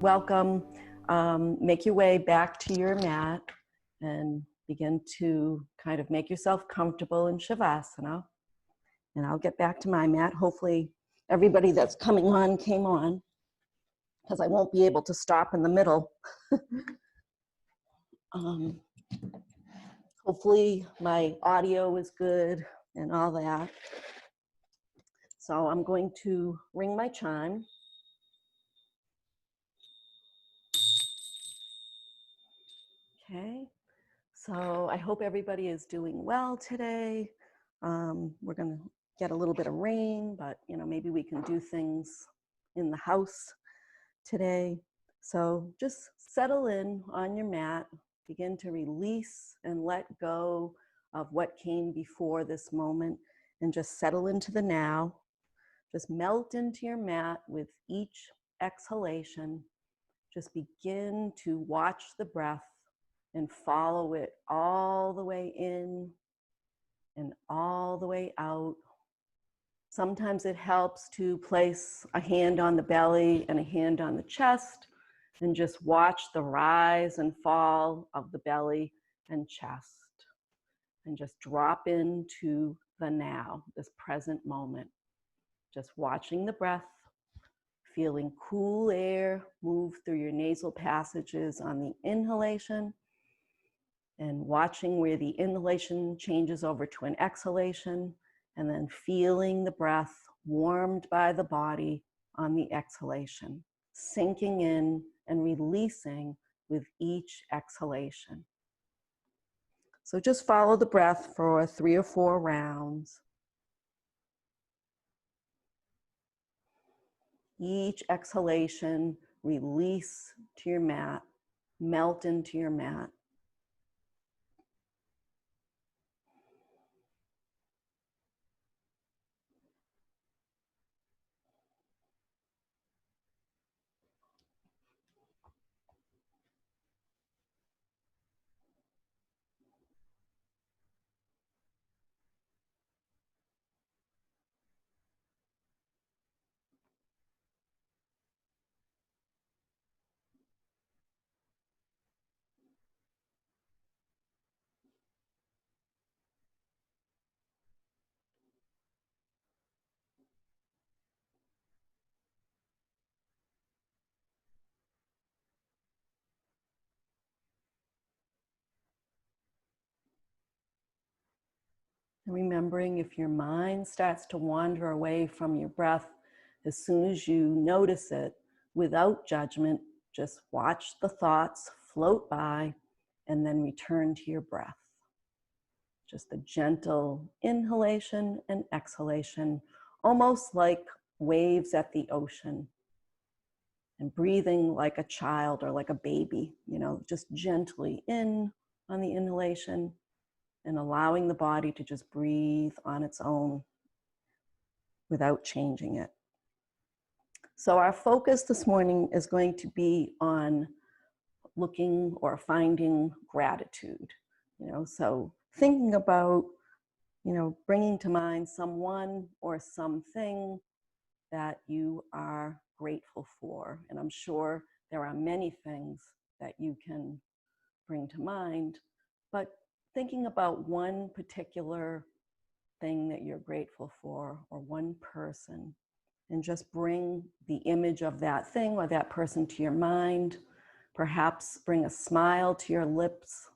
Welcome. Make your way back to your mat and begin to kind of make yourself comfortable in Shavasana. And I'll get back to my mat. Hopefully everybody that's coming on came on, because I won't be able to stop in the middle. Hopefully my audio is good and all that. So I'm going to ring my chime. Okay, so I hope everybody is doing well today. We're going to get a little bit of rain, but maybe we can do things in the house today. So just settle in on your mat, begin to release and let go of what came before this moment, and just settle into the now. Just melt into your mat with each exhalation. Just begin to watch the breath and follow it all the way in and all the way out. Sometimes it helps to place a hand on the belly and a hand on the chest and just watch the rise and fall of the belly and chest, and just drop into the now, this present moment. Just watching the breath, feeling cool air move through your nasal passages on the inhalation, and watching where the inhalation changes over to an exhalation, and then feeling the breath warmed by the body on the exhalation, sinking in and releasing with each exhalation. So just follow the breath for 3 or 4 rounds. Each exhalation, release to your mat, melt into your mat. And remembering, if your mind starts to wander away from your breath, as soon as you notice it, without judgment, just watch the thoughts float by and then return to your breath. Just a gentle inhalation and exhalation, almost like waves at the ocean. And breathing like a child or like a baby, just gently in on the inhalation, and allowing the body to just breathe on its own without changing it. So our focus this morning is going to be on looking or finding gratitude. So thinking about, bringing to mind someone or something that you are grateful for. And I'm sure there are many things that you can bring to mind, but thinking about one particular thing that you're grateful for, or one person, and just bring the image of that thing or that person to your mind. Perhaps bring a smile to your lips.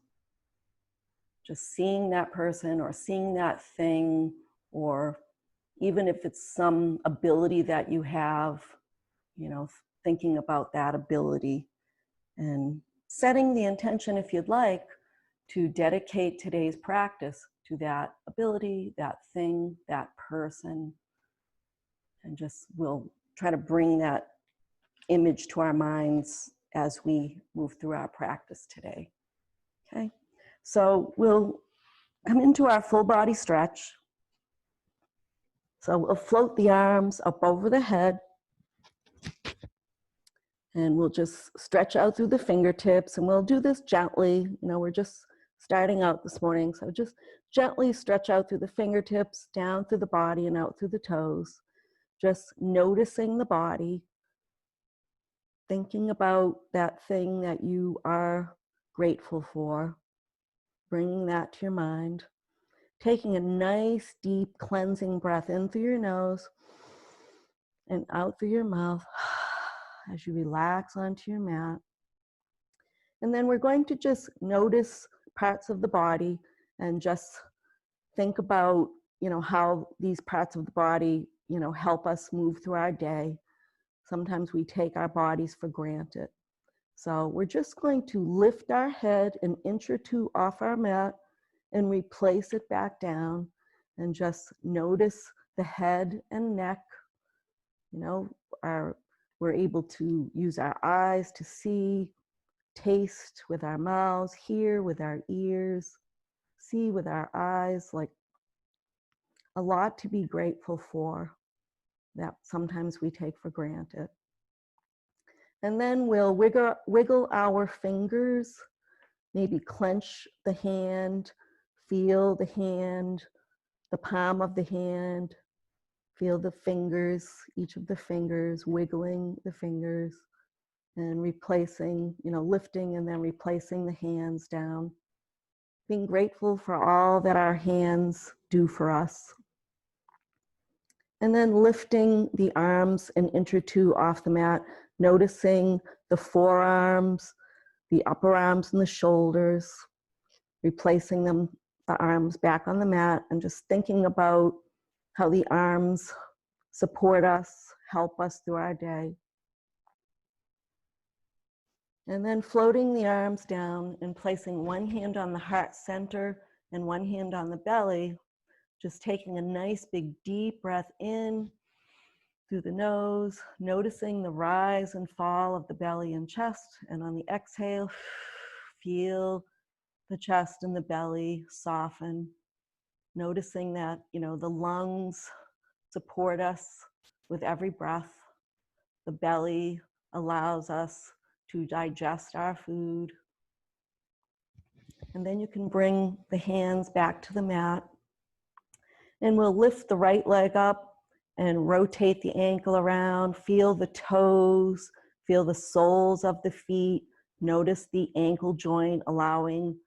Just seeing that person or seeing that thing, or even if it's some ability that you have, thinking about that ability and setting the intention, if you'd like, to dedicate today's practice to that ability, that thing, that person, and just we'll try to bring that image to our minds as we move through our practice today. Okay, so we'll come into our full body stretch. So we'll float the arms up over the head, and we'll just stretch out through the fingertips, and we'll do this gently. We're just starting out this morning, so just gently stretch out through the fingertips, down through the body and out through the toes. Just noticing the body, thinking about that thing that you are grateful for, bringing that to your mind, taking a nice, deep, cleansing breath in through your nose and out through your mouth as you relax onto your mat. And then we're going to just notice parts of the body and just think about, how these parts of the body, help us move through our day. Sometimes we take our bodies for granted. So we're just going to lift our head an inch or two off our mat and replace it back down, and just notice the head and neck. We're able to use our eyes to see, taste with our mouths, hear with our ears, see with our eyes, like a lot to be grateful for that sometimes we take for granted. And then we'll wiggle our fingers, maybe clench the hand, feel the hand, the palm of the hand, feel the fingers, each of the fingers, wiggling the fingers and replacing, lifting and then replacing the hands down. Being grateful for all that our hands do for us. And then lifting the arms an inch or two off the mat, noticing the forearms, the upper arms and the shoulders, replacing them, the arms back on the mat, and just thinking about how the arms support us, help us through our day. And then floating the arms down and placing one hand on the heart center and one hand on the belly, just taking a nice big deep breath in through the nose, noticing the rise and fall of the belly and chest. And on the exhale, feel the chest and the belly soften, noticing that, the lungs support us with every breath. The belly allows us to digest our food. And then you can bring the hands back to the mat. And we'll lift the right leg up and rotate the ankle around. Feel the toes, feel the soles of the feet. Notice the ankle joint allowing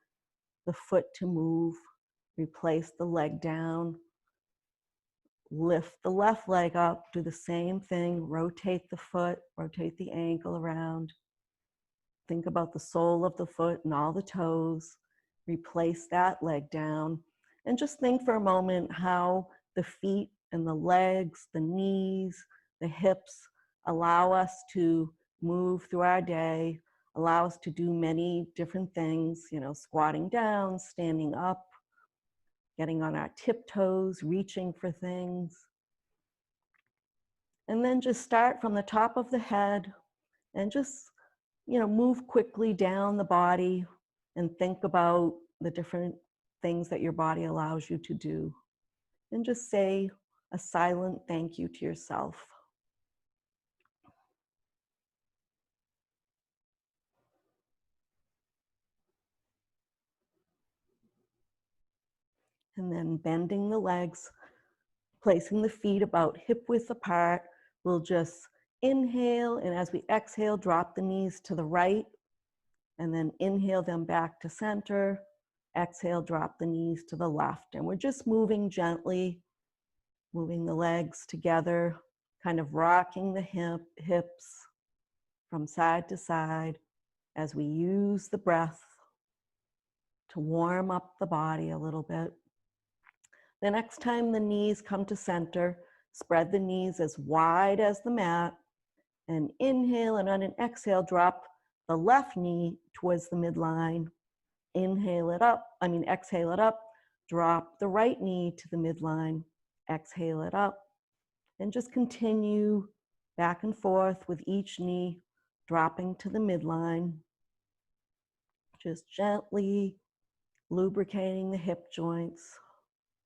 the foot to move. Replace the leg down. Lift the left leg up, do the same thing. Rotate the foot, rotate the ankle around. Think about the sole of the foot and all the toes. Replace that leg down. And just think for a moment how the feet and the legs, the knees, the hips allow us to move through our day, allow us to do many different things, squatting down, standing up, getting on our tiptoes, reaching for things. And then just start from the top of the head and just, move quickly down the body and think about the different things that your body allows you to do. And just say a silent thank you to yourself. And then bending the legs, placing the feet about hip width apart. We'll just inhale, and as we exhale, drop the knees to the right, and then inhale them back to center. Exhale, drop the knees to the left. And we're just moving gently, moving the legs together, kind of rocking the hips from side to side as we use the breath to warm up the body a little bit. The next time the knees come to center, spread the knees as wide as the mat, and inhale, and on an exhale, drop the left knee towards the midline. Exhale it up, drop the right knee to the midline, exhale it up, and just continue back and forth with each knee dropping to the midline. Just gently lubricating the hip joints,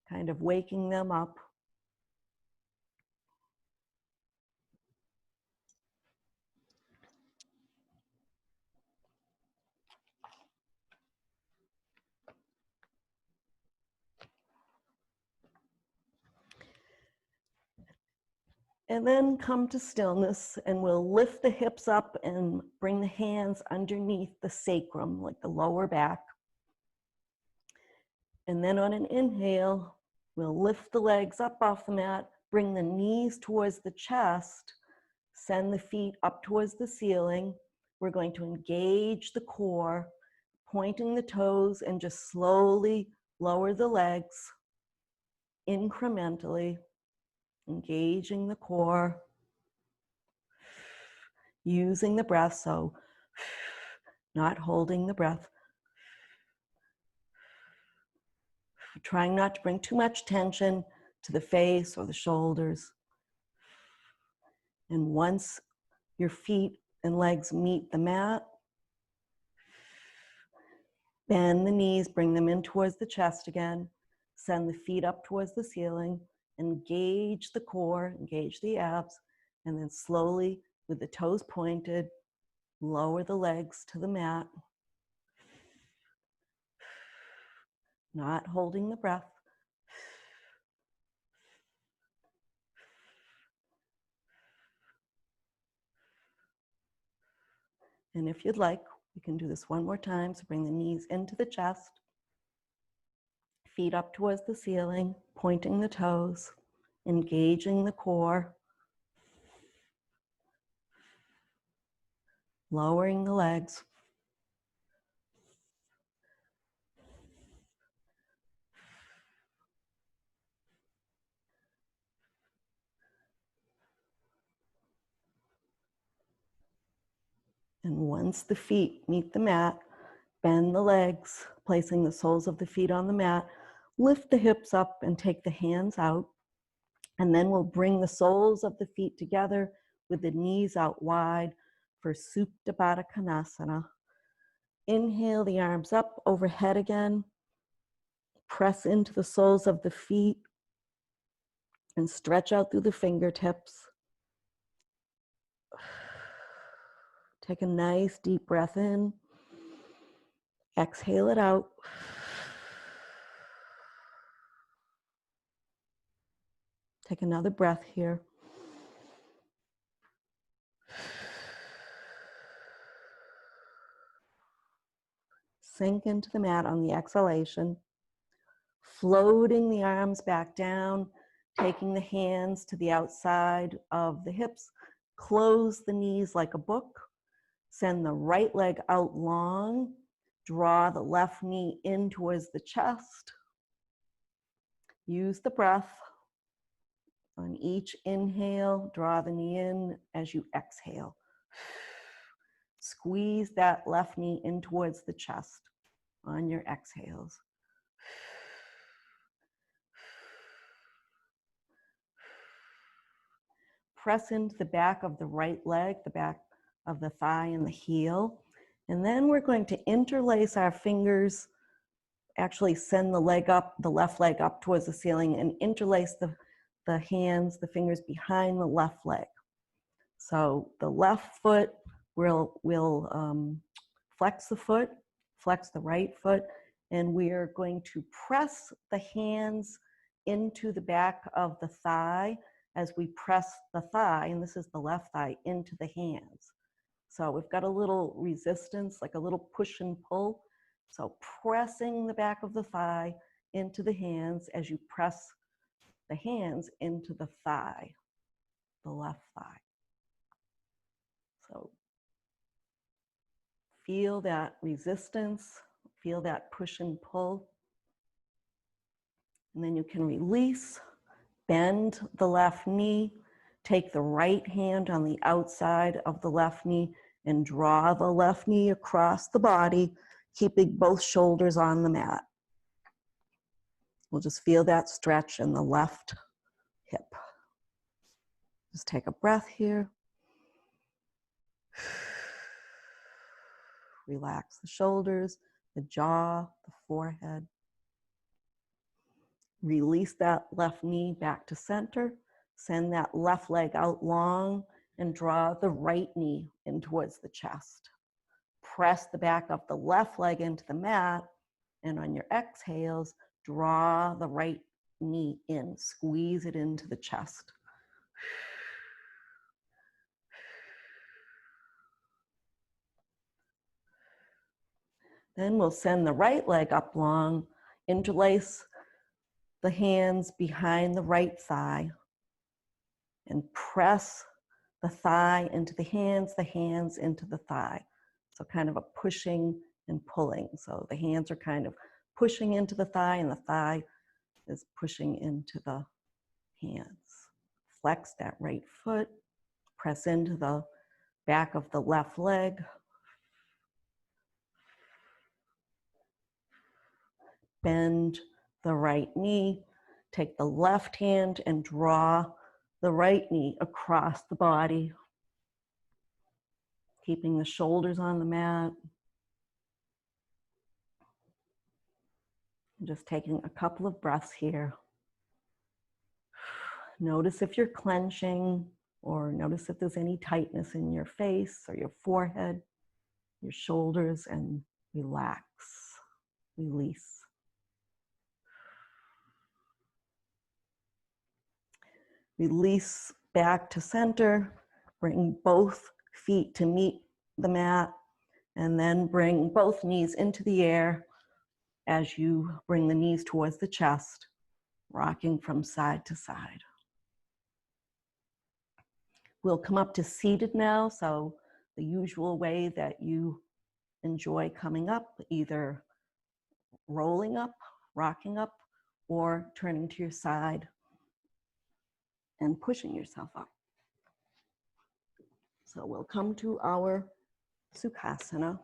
kind of waking them up. And then come to stillness, and we'll lift the hips up and bring the hands underneath the sacrum, like the lower back. And then on an inhale, we'll lift the legs up off the mat, bring the knees towards the chest, send the feet up towards the ceiling. We're going to engage the core, pointing the toes, and just slowly lower the legs incrementally, engaging the core, using the breath, so not holding the breath. Trying not to bring too much tension to the face or the shoulders. And once your feet and legs meet the mat, bend the knees, bring them in towards the chest again. Send the feet up towards the ceiling. Engage the core, engage the abs, and then slowly, with the toes pointed, lower the legs to the mat. Not holding the breath. And if you'd like, we can do this one more time. So bring the knees into the chest, feet up towards the ceiling, pointing the toes, engaging the core, lowering the legs. And once the feet meet the mat, bend the legs, placing the soles of the feet on the mat, lift the hips up and take the hands out. And then we'll bring the soles of the feet together with the knees out wide for Supta Baddha Konasana. Inhale the arms up overhead again. Press into the soles of the feet and stretch out through the fingertips. Take a nice deep breath in. Exhale it out. Take another breath here. Sink into the mat on the exhalation. Floating the arms back down, taking the hands to the outside of the hips. Close the knees like a book. Send the right leg out long. Draw the left knee in towards the chest. Use the breath. On each inhale, draw the knee in as you exhale. Squeeze that left knee in towards the chest on your exhales. Press into the back of the right leg, the back of the thigh and the heel. And then we're going to interlace our fingers, actually send the leg up, the left leg up towards the ceiling, and interlace the hands, the fingers behind the left leg. So the left foot, we'll flex the foot, flex the right foot, and we are going to press the hands into the back of the thigh as we press the thigh, and this is the left thigh, into the hands. So we've got a little resistance, like a little push and pull. So pressing the back of the thigh into the hands as you press the hands into the thigh, the left thigh. So feel that resistance, feel that push and pull. And then you can release, bend the left knee, take the right hand on the outside of the left knee and draw the left knee across the body, keeping both shoulders on the mat. We'll just feel that stretch in the left hip. Just take a breath here. Relax the shoulders, the jaw, the forehead. Release that left knee back to center. Send that left leg out long and draw the right knee in towards the chest. Press the back of the left leg into the mat, and on your exhales, draw the right knee in. Squeeze it into the chest. Then we'll send the right leg up long, interlace the hands behind the right thigh, and press the thigh into the hands into the thigh. So kind of a pushing and pulling. So the hands are kind of pushing into the thigh and the thigh is pushing into the hands. Flex that right foot, press into the back of the left leg. Bend the right knee, take the left hand and draw the right knee across the body, keeping the shoulders on the mat. Just taking a couple of breaths here. Notice if you're clenching, or notice if there's any tightness in your face or your forehead, your shoulders, and relax, release. Release back to center, bring both feet to meet the mat, and then bring both knees into the air as you bring the knees towards the chest, rocking from side to side. We'll come up to seated now, so the usual way that you enjoy coming up, either rolling up, rocking up, or turning to your side and pushing yourself up. So we'll come to our Sukhasana.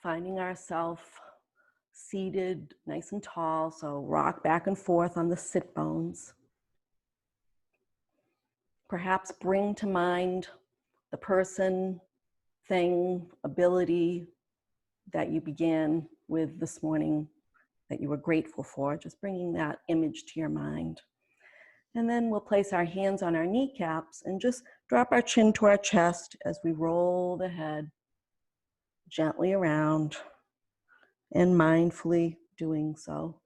Finding ourselves seated nice and tall, so rock back and forth on the sit bones. Perhaps bring to mind the person, thing, ability that you began with this morning that you were grateful for, just bringing that image to your mind. And then we'll place our hands on our kneecaps and just drop our chin to our chest as we roll the head gently around and mindfully doing so.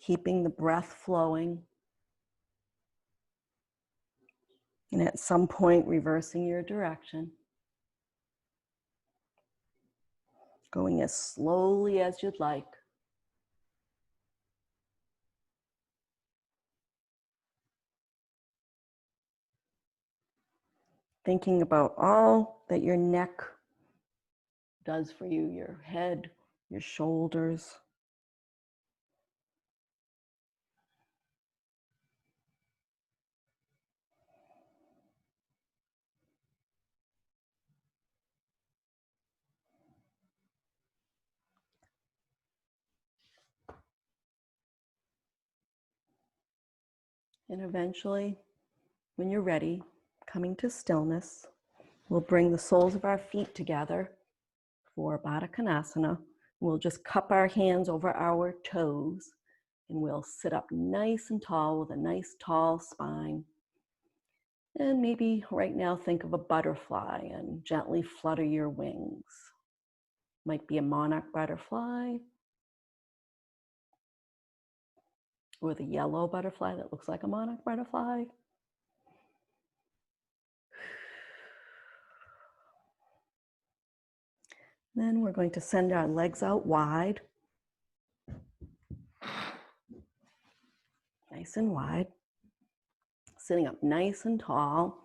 Keeping the breath flowing. And at some point, reversing your direction. Going as slowly as you'd like. Thinking about all that your neck does for you, your head, your shoulders. And eventually, when you're ready, coming to stillness, we'll bring the soles of our feet together for Baddha Konasana. We'll just cup our hands over our toes and we'll sit up nice and tall with a nice tall spine. And maybe right now think of a butterfly and gently flutter your wings. Might be a monarch butterfly or the yellow butterfly that looks like a monarch butterfly. Then we're going to send our legs out wide. Nice and wide. Sitting up nice and tall.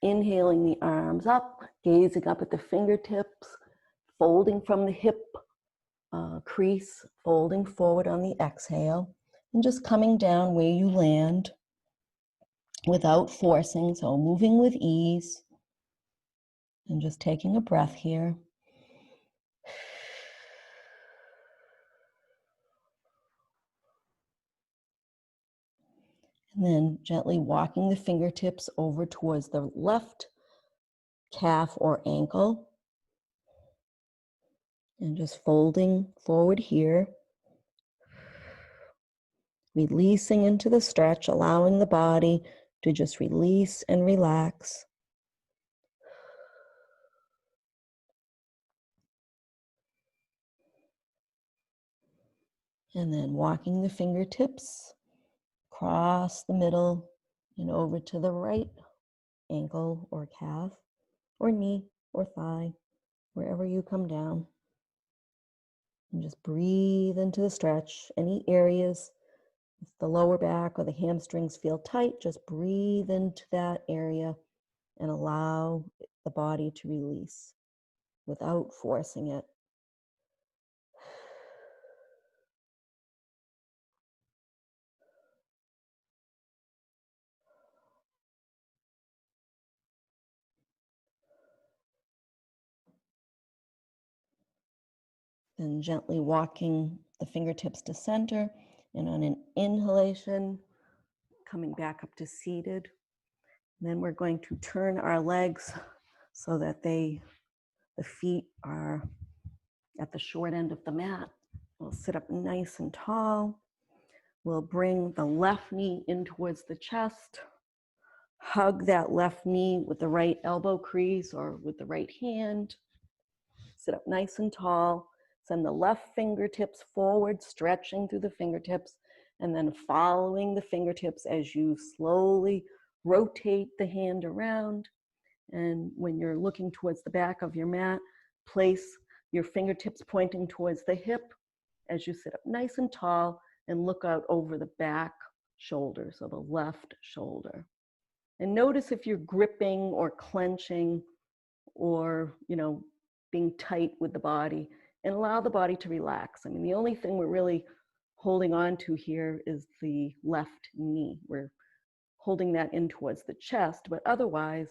Inhaling the arms up, gazing up at the fingertips, folding from the hip crease, folding forward on the exhale, and just coming down where you land without forcing, so moving with ease, and just taking a breath here. And then gently walking the fingertips over towards the left calf or ankle. And just folding forward here. Releasing into the stretch, allowing the body to just release and relax. And then walking the fingertips across the middle and over to the right ankle or calf or knee or thigh, wherever you come down. And just breathe into the stretch. Any areas, if the lower back or the hamstrings feel tight, just breathe into that area and allow the body to release without forcing it. Then gently walking the fingertips to center, and on an inhalation, coming back up to seated. And then we're going to turn our legs so that the feet are at the short end of the mat. We'll sit up nice and tall. We'll bring the left knee in towards the chest. Hug that left knee with the right elbow crease or with the right hand. Sit up nice and tall. Send the left fingertips forward, stretching through the fingertips, and then following the fingertips as you slowly rotate the hand around. And when you're looking towards the back of your mat, place your fingertips pointing towards the hip as you sit up nice and tall and look out over the back shoulder, so the left shoulder. And notice if you're gripping or clenching or, being tight with the body, and allow the body to relax. I mean, the only thing we're really holding on to here is the left knee. We're holding that in towards the chest, but otherwise,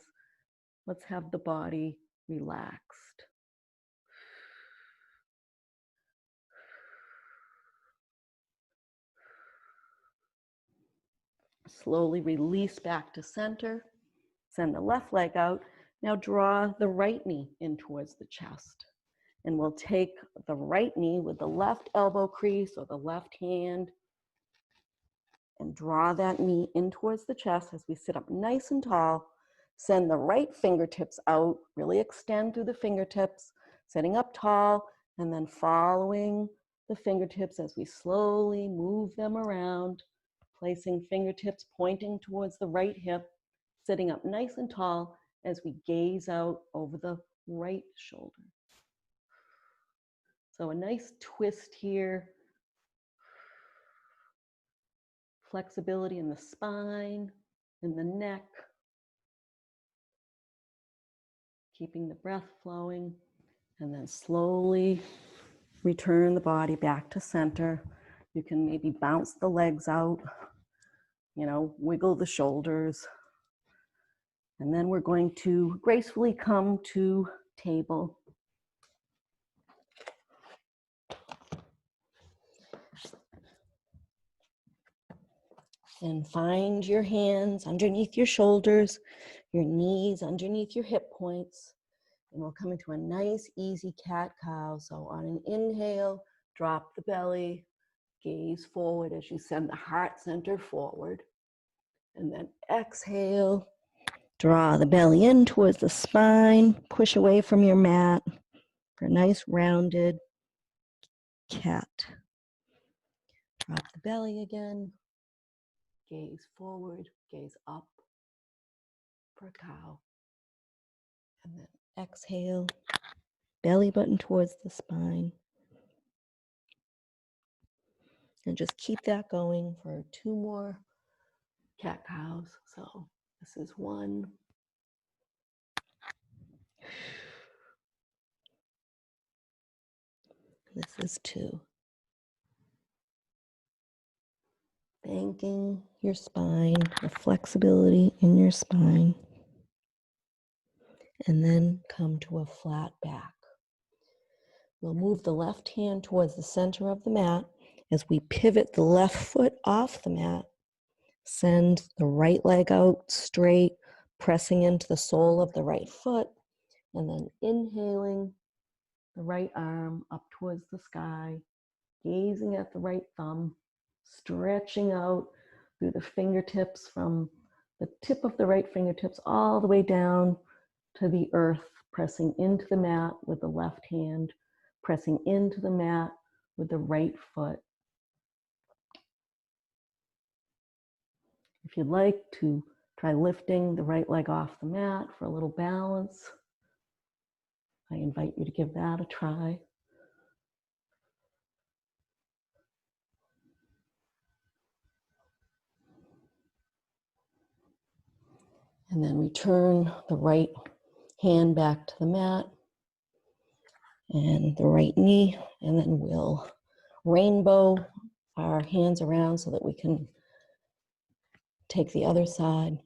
let's have the body relaxed. Slowly release back to center. Send the left leg out. Now draw the right knee in towards the chest. And we'll take the right knee with the left elbow crease or the left hand and draw that knee in towards the chest as we sit up nice and tall. Send the right fingertips out, really extend through the fingertips, sitting up tall, and then following the fingertips as we slowly move them around, placing fingertips pointing towards the right hip, sitting up nice and tall as we gaze out over the right shoulder. So a nice twist here. Flexibility in the spine, in the neck. Keeping the breath flowing, and then slowly return the body back to center. You can maybe bounce the legs out, wiggle the shoulders. And then we're going to gracefully come to table. And find your hands underneath your shoulders, your knees underneath your hip points. And we'll come into a nice, easy cat-cow. So on an inhale, drop the belly, gaze forward as you send the heart center forward. And then exhale, draw the belly in towards the spine, push away from your mat for a nice rounded cat. Drop the belly again, gaze forward, gaze up for a cow. And then exhale, belly button towards the spine. And just keep that going for 2 more cat-cows. So this is 1. This is 2. Thanking your spine, the flexibility in your spine. And then come to a flat back. We'll move the left hand towards the center of the mat as we pivot the left foot off the mat. Send the right leg out straight, pressing into the sole of the right foot, and then inhaling the right arm up towards the sky, gazing at the right thumb, stretching out through the fingertips from the tip of the right fingertips all the way down to the earth, pressing into the mat with the left hand, pressing into the mat with the right foot. If you'd like to Try lifting the right leg off the mat for a little balance. I invite you to give that a try. And then return the right hand back to the mat and the right knee, and then we'll rainbow our hands around so that we can take the other side.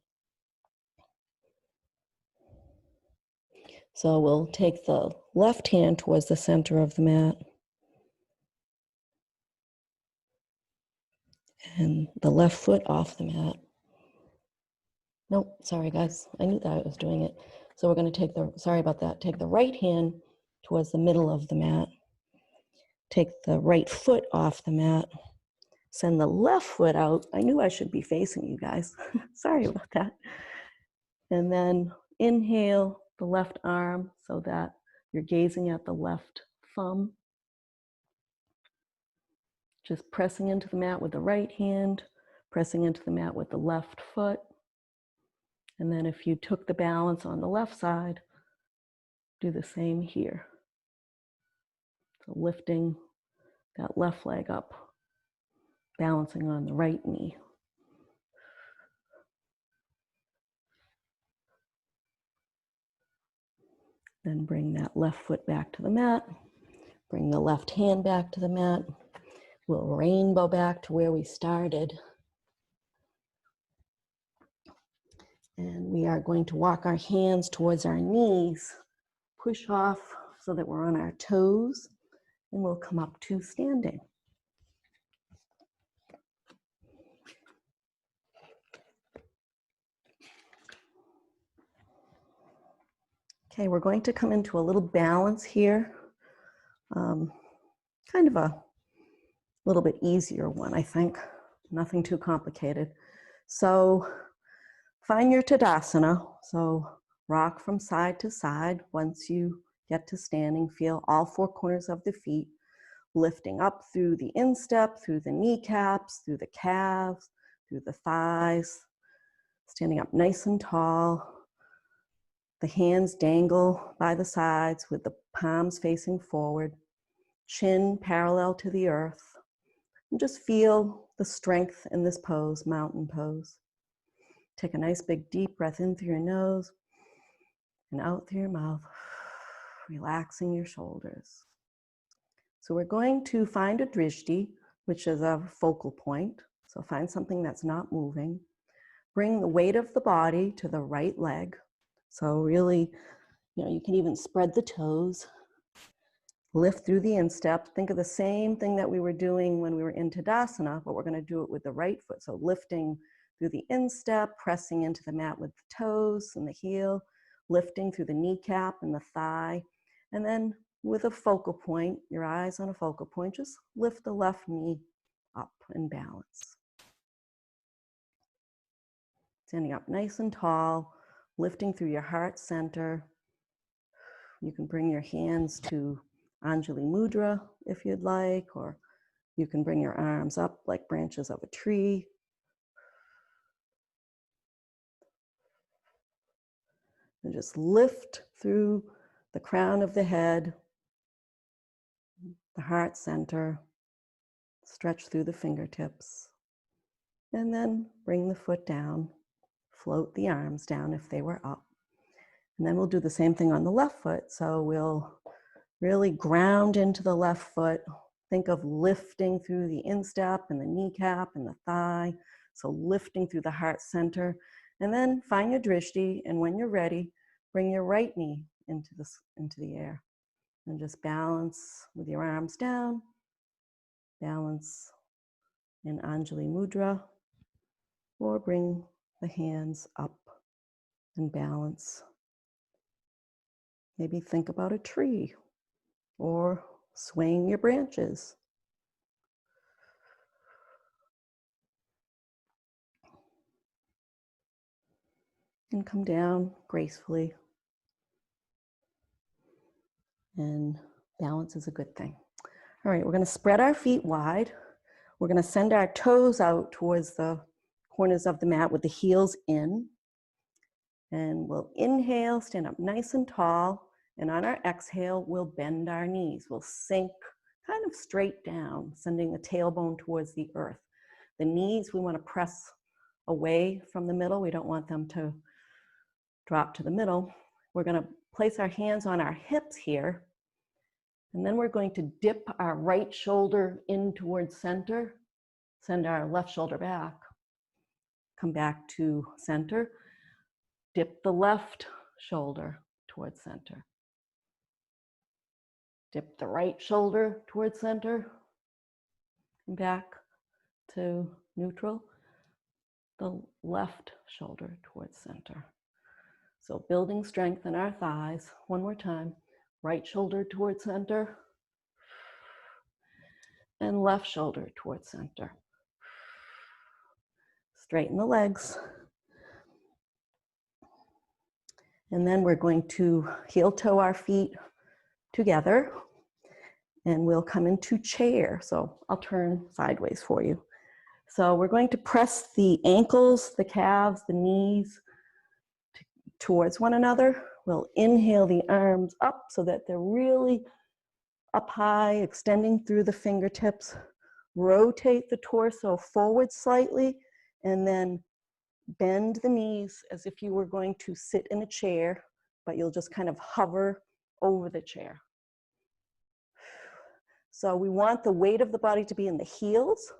So we'll take the left hand towards the center of the mat and the left foot off the mat. Nope, sorry guys, I knew that I was doing it. So we're going to take sorry about that, take the right hand towards the middle of the mat, take the right foot off the mat, send the left foot out. I knew I should be facing you guys. Sorry about that. And then inhale the left arm so that you're gazing at the left thumb. Just pressing into the mat with the right hand, pressing into the mat with the left foot. And then if you took the balance on the left side, do the same here. So lifting that left leg up, balancing on the right knee. Then bring that left foot back to the mat. Bring the left hand back to the mat. We'll rainbow back to where we started. And we are going to walk our hands towards our knees, push off so that we're on our toes, and we'll come up to standing. Okay, we're going to come into a little balance here. Kind of a little bit easier one, I think. Nothing too complicated. So find your Tadasana. So rock from side to side. Once you get to standing, feel all four corners of the feet lifting up through the instep, through the kneecaps, through the calves, through the thighs, standing up nice and tall. The hands dangle by the sides with the palms facing forward, chin parallel to the earth. And just feel the strength in this pose, mountain pose. Take a nice big deep breath in through your nose and out through your mouth, relaxing your shoulders. So we're going to find a drishti, which is a focal point. So find something that's not moving. Bring the weight of the body to the right leg. So really, you can even spread the toes. Lift through the instep. Think of the same thing that we were doing when we were in Tadasana, but we're going to do it with the right foot. So lifting through the instep, pressing into the mat with the toes and the heel, lifting through the kneecap and the thigh. And then with a focal point, your eyes on a focal point, just lift the left knee up and balance. Standing up nice and tall, lifting through your heart center. You can bring your hands to Anjali Mudra if you'd like, or you can bring your arms up like branches of a tree. And just lift through the crown of the head, the heart center, stretch through the fingertips, and then bring the foot down, float the arms down if they were up. And then we'll do the same thing on the left foot. So we'll really ground into the left foot. Think of lifting through the instep and the kneecap and the thigh. So lifting through the heart center. And then find your drishti, and when you're ready, bring your right knee into the air. And just balance with your arms down. Balance in Anjali Mudra. Or bring the hands up and balance. Maybe think about a tree or swaying your branches. And come down gracefully. And balance is a good thing. All right, we're going to spread our feet wide. We're going to send our toes out towards the corners of the mat with the heels in. And we'll inhale, stand up nice and tall. And on our exhale, we'll bend our knees. We'll sink kind of straight down, sending the tailbone towards the earth. The knees, we want to press away from the middle. We don't want them to drop to the middle. We're going to place our hands on our hips here. And then we're going to dip our right shoulder in towards center, send our left shoulder back, come back to center, dip the left shoulder towards center. Dip the right shoulder towards center, come back to neutral, the left shoulder towards center. So building strength in our thighs. One more time. Right shoulder towards center and left shoulder towards center. Straighten the legs. And then we're going to heel toe our feet together and we'll come into chair. So I'll turn sideways for you. So we're going to press the ankles, the calves, the knees towards one another. We'll inhale the arms up so that they're really up high, extending through the fingertips. Rotate the torso forward slightly, and then bend the knees as if you were going to sit in a chair, but you'll just kind of hover over the chair. So we want the weight of the body to be in the heels.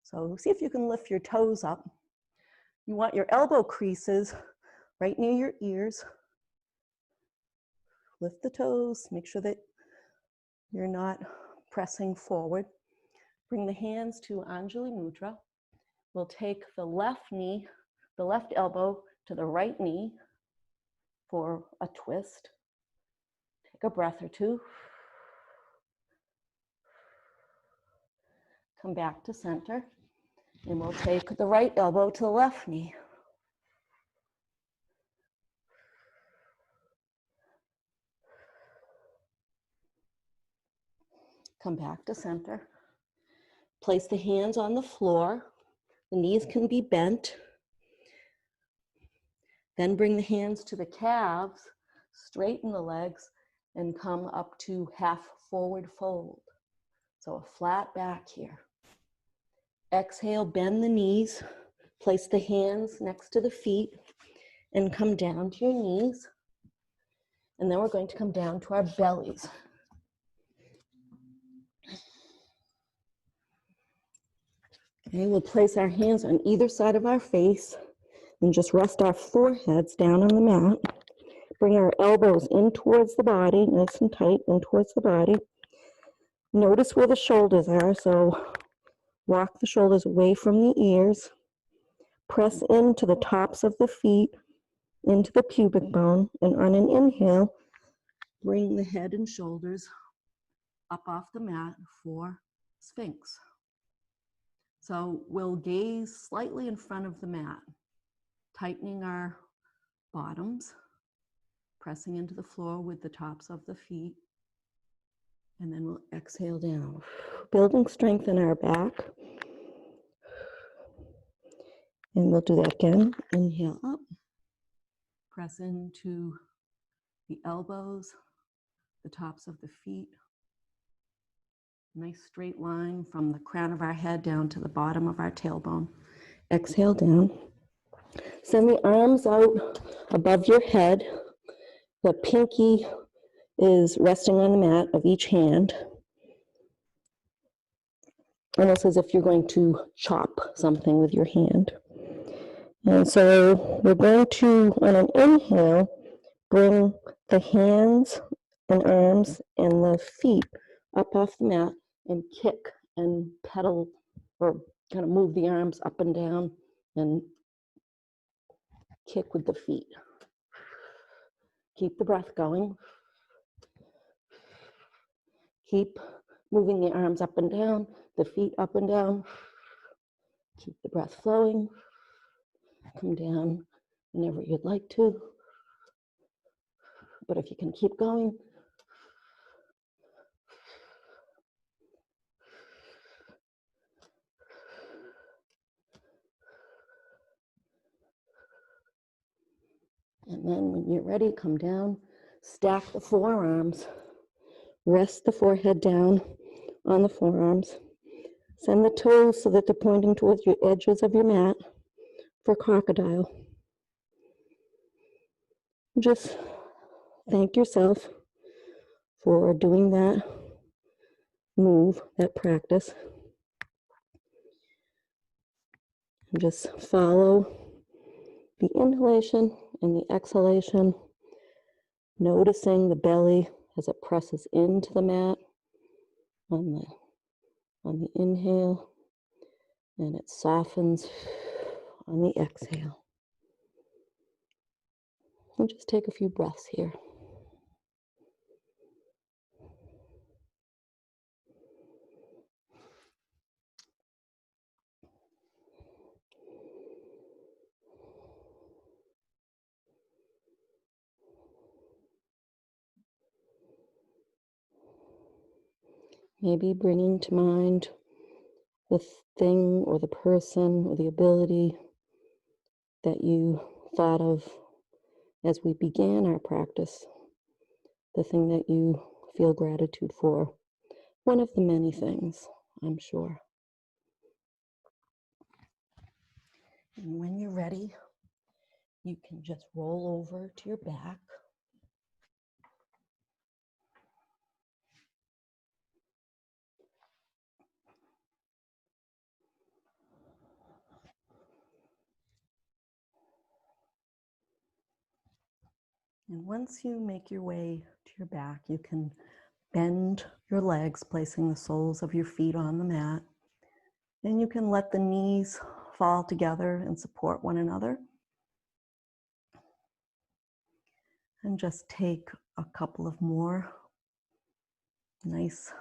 So see if you can lift your toes up. You want your elbow creases right near your ears. Lift the toes, make sure that you're not pressing forward. Bring the hands to Anjali Mudra. We'll take the left knee, the left elbow to the right knee for a twist. Take a breath or two. Come back to center, and we'll take the right elbow to the left knee. Come back to center. Place the hands on the floor. The knees can be bent. Then bring the hands to the calves, straighten the legs, and come up to half forward fold. So a flat back here. Exhale, bend the knees, place the hands next to the feet, and come down to your knees. And then we're going to come down to our bellies. Okay, we'll place our hands on either side of our face and just rest our foreheads down on the mat. Bring our elbows in towards the body, nice and tight, in towards the body. Notice where the shoulders are, so walk the shoulders away from the ears. Press into the tops of the feet, into the pubic bone, and on an inhale, bring the head and shoulders up off the mat for Sphinx. So we'll gaze slightly in front of the mat, tightening our bottoms, pressing into the floor with the tops of the feet, and then we'll exhale down. Building strength in our back. And we'll do that again. Inhale up, press into the elbows, the tops of the feet. Nice straight line from the crown of our head down to the bottom of our tailbone. Exhale down. Send the arms out above your head. The pinky is resting on the mat of each hand. Almost as if you're going to chop something with your hand. And so we're going to, on an inhale, bring the hands and arms and the feet up off the mat and kick and pedal or kind of move the arms up and down and kick with the feet. Keep the breath going. Keep moving the arms up and down, the feet up and down. Keep the breath flowing. Come down whenever you'd like to. But if you can keep going, And then when you're ready, come down, stack the forearms, rest the forehead down on the forearms. Send the toes so that they're pointing towards your edges of your mat for crocodile. Just thank yourself for doing that move, that practice. And just follow the inhalation and the exhalation, noticing the belly as it presses into the mat on the inhale, and it softens on the exhale. And just take a few breaths here. Maybe bringing to mind the thing or the person or the ability that you thought of as we began our practice, the thing that you feel gratitude for. One of the many things, I'm sure. And when you're ready, you can just roll over to your back. And once you make your way to your back, you can bend your legs, placing the soles of your feet on the mat. Then you can let the knees fall together and support one another. And just take a couple of more nice,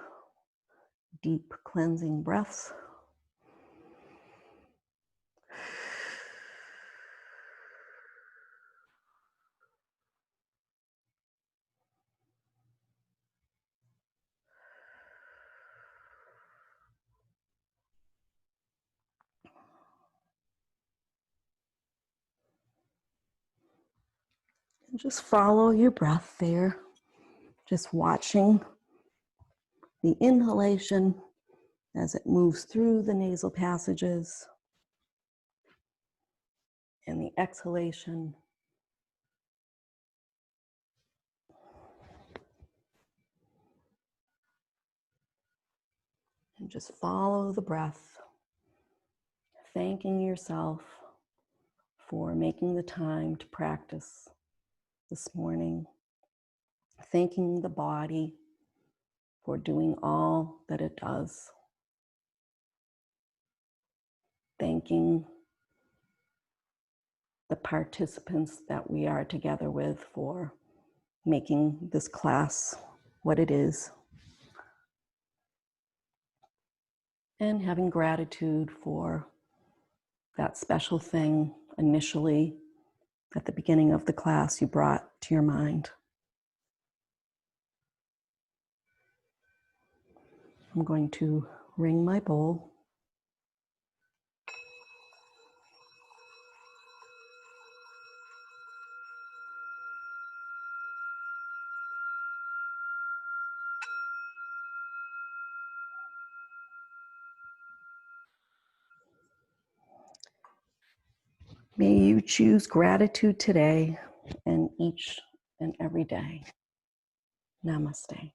deep cleansing breaths. And just follow your breath there, just watching the inhalation as it moves through the nasal passages, and the exhalation and just follow the breath, thanking yourself for making the time to practice this morning, thanking the body for doing all that it does, thanking the participants that we are together with for making this class what it is, and having gratitude for that special thing initially at the beginning of the class you brought to your mind. I'm going to ring my bowl. May you choose gratitude today and each and every day. Namaste.